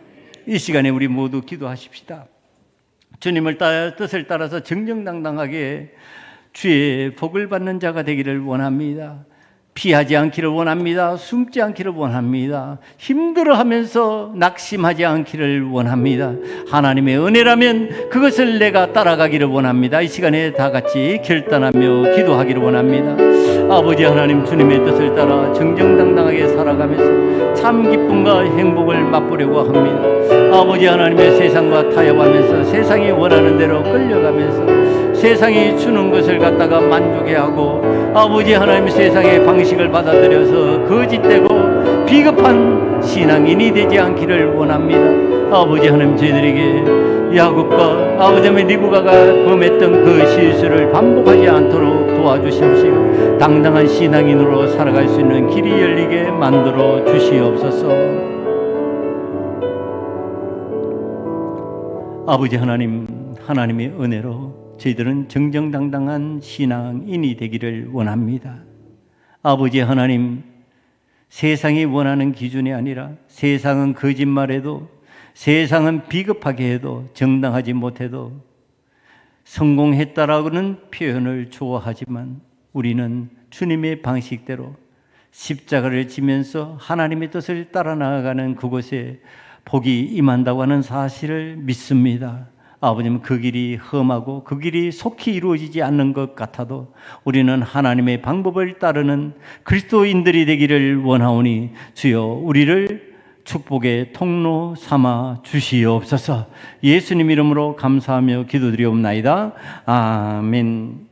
이 시간에 우리 모두 기도하십시다. 주님을 뜻을 따라서 정정당당하게 주의 복을 받는 자가 되기를 원합니다. 피하지 않기를 원합니다. 숨지 않기를 원합니다. 힘들어하면서 낙심하지 않기를 원합니다. 하나님의 은혜라면 그것을 내가 따라가기를 원합니다. 이 시간에 다 같이 결단하며 기도하기를 원합니다. 아버지 하나님, 주님의 뜻을 따라 정정당당하게 살아가면서 참 기쁨과 행복을 맛보려고 합니다. 아버지 하나님의 세상과 타협하면서 세상이 원하는 대로 끌려가면서 세상이 주는 것을 갖다가 만족해하고 아버지 하나님 세상의 방식을 받아들여서 거짓되고 비겁한 신앙인이 되지 않기를 원합니다. 아버지 하나님, 저희들에게 야곱과 아버지 하나님 리브가가 범했던 그 실수를 반복하지 않도록 도와주십시오. 당당한 신앙인으로 살아갈 수 있는 길이 열리게 만들어 주시옵소서. 아버지 하나님, 하나님의 은혜로 저희들은 정정당당한 신앙인이 되기를 원합니다. 아버지 하나님, 세상이 원하는 기준이 아니라 세상은 거짓말해도 세상은 비겁하게 해도 정당하지 못해도 성공했다라고는 표현을 좋아하지만 우리는 주님의 방식대로 십자가를 지면서 하나님의 뜻을 따라 나아가는 그곳에 복이 임한다고 하는 사실을 믿습니다. 아버님, 그 길이 험하고 그 길이 속히 이루어지지 않는 것 같아도 우리는 하나님의 방법을 따르는 그리스도인들이 되기를 원하오니 주여 우리를 축복의 통로 삼아 주시옵소서. 예수님 이름으로 감사하며 기도드리옵나이다. 아멘.